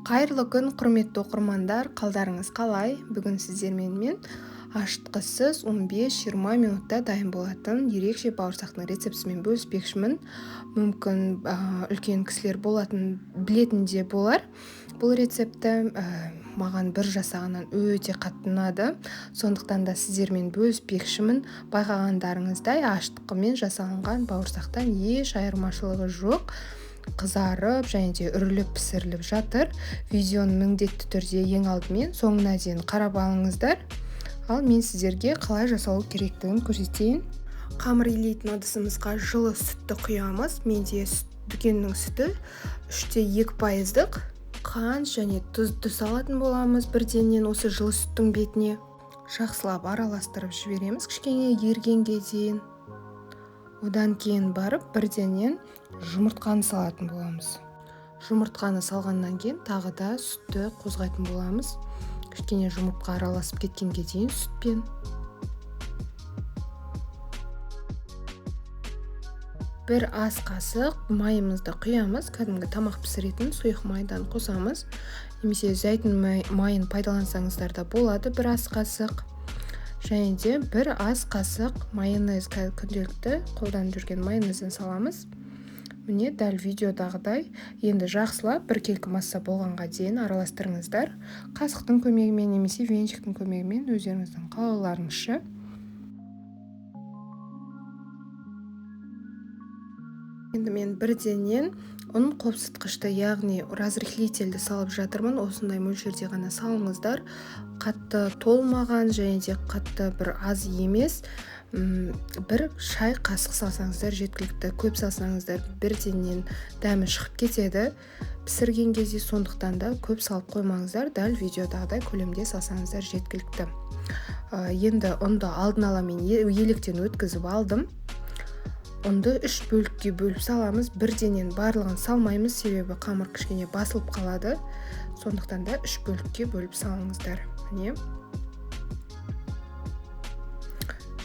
Қайырлы күн, құрметті оқырмандар, қалдарыңыз қалай? Бүгін сіздермен мен ашытқысыз 15-20 минутта дайын болатын ерекше бауырсақтың рецептісімен бөліспекшімін. Мүмкін үлкен кісілер болатын білетін де болар. Бұл рецепті маған бір жасағаннан өте қатты ұнады. Сондықтан да сіздермен бөліспекшімін. Байқағандарыңыздай ашытқымен жасалынған бауырсақтан еш айырмашылығы жоқ. Қызарып және де үріліп пісіріліп жатыр. Видеоны міндетті түрде ең алдымен соңына дейін қарап алыңыздар. Ал мен сіздерге қалай жасалу керектігін көрсетейін. Қамыр илейтін ыдысымызға жылы сүтті құямыз. Менде дүкеннің сүті 2% қант және тұзды салатын боламыз. Бірденнен осы жылы сүттің бетіне жақсылап араластырып жібереміз кішкене ергенге дейін. Одан кейін барып бірденен жұмыртқаны салатын боламыз. Жұмыртқаны салғаннан кейін тағы да сүтті қозғайтын боламыз. Кішкене жұмыртқа араласып кеткенге дейін сүтпен. Бір ас қасық майымызды құямыз. Кәдімгі тамақ пісіретін сұйық майдан қосамыз. Немесе зәйтүн майын пайдалансаңыздар да болады, бір ас қасық. Және де бір ас қасық майонез, күнделікті қолданып жүрген майонезден саламыз. Міне дәл видеодағыдай енді жақсылап біркелкі масса болғанға дейін араластырыңыздар. Қасықтың көмегімен немесе венчиктің көмегімен өздеріңіздің қалауларыңызша. Енді мен бірденен ұн қопсытқышты, яғни разрыхлительді салып жатырмын. Осындай мөлшерде ғана салыңыздар. Қатты толмаған және де қатты бір аз емес. Бір шай қасық салсаңыздар жеткілікті. Көп салсаңыздар бірденен дәмі шығып кетеді пісірген кезде, сондықтан да көп салып қоймаңыздар. Дәл видеодағыдай көлемде салсаңыздар жеткілікті. Енді ұнды алдын ала мен електен өткізіп алдым. Ұнды 3 бөлікке бөліп саламыз. Бірденен барлығын салмаймыз, себебі қамыр кішкене басылып қалады. Сондықтан да 3 бөлікке бөліп салыңыздар. Міне.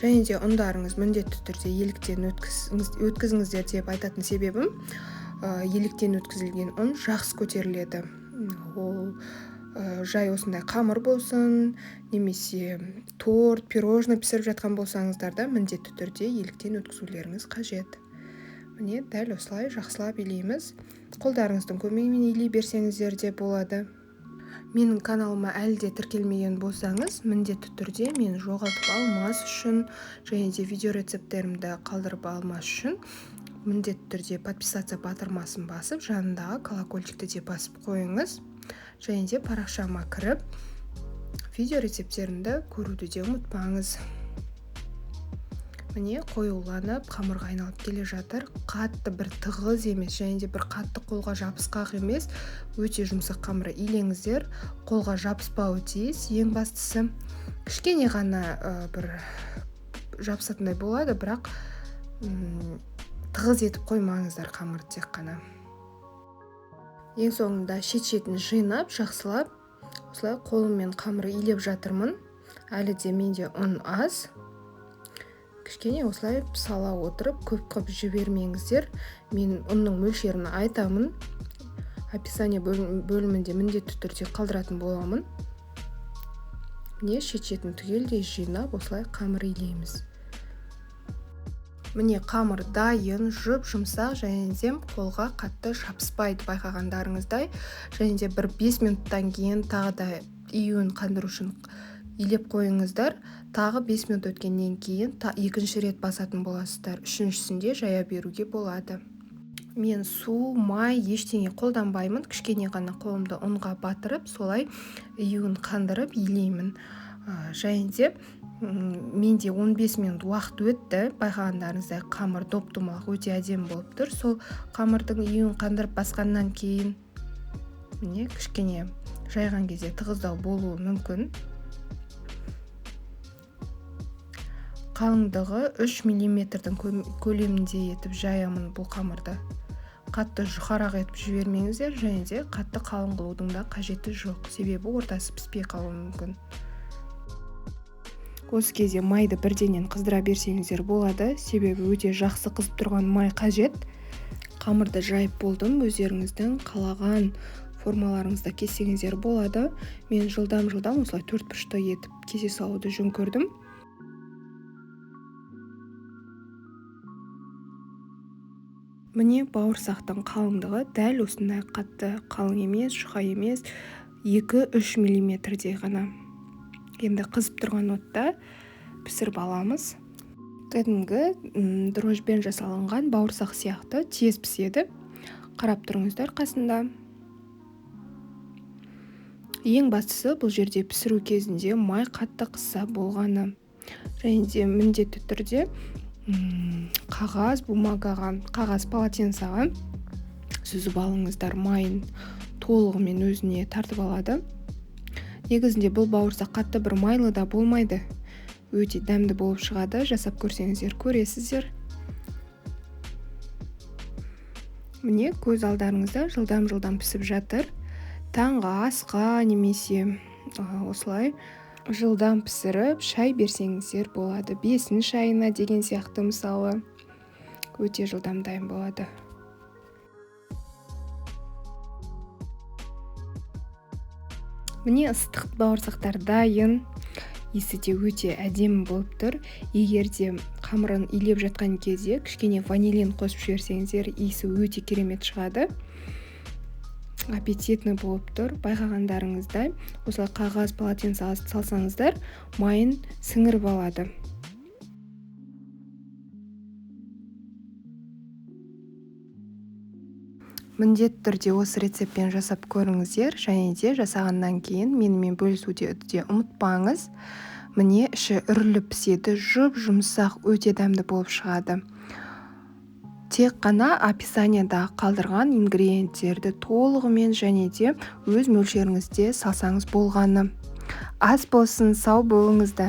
Және де ұндарыңыз міндетті түрде електен өткізіңіздер деп айтатын себебім, електен өткізілген ұн жақсы көтеріледі. Ол жай осындай қамыр болсын, немесе торт, пирожный пісіріп жатқан болсаңыздар да міндетті түрде електен өткізулеріңіз қажет. Міне дәл осылай жақсылап илейміз. Қолдарыңыздың көмегімен илей берсеңіздер де болады. Менің каналыма әлі де тіркелмеген болсаңыз, міндетті түрде мені жоғалтып алмас үшін және де видео рецепттерімді қалдырып алмас үшін міндетті түрде подписаться батырмасын басып, жанындағы колокольчикті де басып қойыңыз. Және де парақшама кіріп, видео рецепттерімді көруді де ұмытпаңыз. Міне қоюланып, қамырға айналып келе жатыр. Қатты бір тығыз емес, және де бір қатты қолға жабысқақ емес. Өте жұмсақ қамыр илеңіздер. Қолға жабыспауы тиіс. Ең бастысы, кішкене ғана бір жабысатындай болады, бірақ тығыз етіп қоймаңыздар қамырды тек қана. Ең соңында шет-шетін жинап, жақсылап, осылай қолыммен қамыры илеп жатырмын. Әлі де менде ұн аз. Кішкене осылай сала отырып, көп жібермеңіздер. Мен ұнның мөлшерін айтамын. Описание бөлімінде міндетті түрде қалдыратын боламын. Міне шет-шетін түгелдей жинап, осылай қамыр илейміз. Міне қамыр дайын, жұмсақ және де қолға қатты жабыспайды байқағандарыңыздай. Және де бір 5 минуттан кейін тағы да июін қандыру үшін илеп қойыңыздар. Тағы 5 минут өткеннен кейін екінші рет басатын боласыздар. Үшіншісінде жая беруге болады. Мен су, май ештеңе қолданбаймын. Кішкене ғана қолымды ұнға батырып, солай июін қандырып илеймін. Және де менде 15 минут уақыт өтті. Байқағандарыңыздай қамыр доп-домалақ өте әдемі болып тұр. Сол қамырдың июін қандырып басқаннан кейін міне кішкене жайған кезде тығыздау болуы мүмкін. Қалыңдығы 3 мм көлемінде етіп жаямын бұл қамырды. Қатты жұқарақ етіп жібермеңіздер, және де қатты қалың қылудың да қажеті жоқ, себебі ортасы піспей қалуы мүмкін. Осы кезде майды бірденен қыздыра берсеңіздер болады, себебі өте жақсы қызып тұрған май қажет. Қамырды жайып болдым. Өздеріңіздің қалаған формаларыңызда кессеңіздер болады. Мен жылдам осылай 4 бұрышты етіп кесе салуды жөн көрдім. Міне бауырсақтың қалыңдығы дәл осындай қатты, қалың емес, жұқа емес, 2-3 мм ғана. Енді қызып тұрған отта пісіріп аламыз. Кәдімгі дрожжбен жасалынған бауырсақ сияқты тез піседі. Қарап тұрыңыздар қасында. Ең бастысы бұл жерде пісіру кезінде май қатты қысса болғаны. Және де міндетті түрде қағаз полотенцаға сүзіп алыңыздар, майын толығымен өзіне тартып алады. Негізінде бұл бауырсақ қатты бір майлы да болмайды. Өте дәмді болып шығады, жасап көрсеңіздер көресіздер. Міне көз алдарыңызда жылдам пісіп жатыр. Таңғы асқа немесе осылай жылдам пісіріп шай берсеңіздер болады. 5-ін шайына деген сияқты мысалы. Өте жылдам дайын болады. Міне ыстық бауырсақтар дайын. Иісі де өте әдемі болып тұр. Егер де қамырын илеп жатқан кезде кішкене ванилин қосып жіберсеңіздер, иісі өте керемет шығады. Аппетитный болып тұр. Байқағандарыңыздай, осылай қағаз полотенцаға салсаңыздар, майын сіңіріп алады. Міндетті түрде осы рецептпен жасап көріңіздер, және де жасағаннан кейін менімен бөлісуді ұмытпаңыз. Міне іші үріліп піседі, жұмсақ, өте дәмді болып шығады. Тек қана описанияда қалдырған ингредиенттерді толығымен және де өз мөлшеріңізде салсаңыз болғаны. Ас болсын, сау болыңыздар.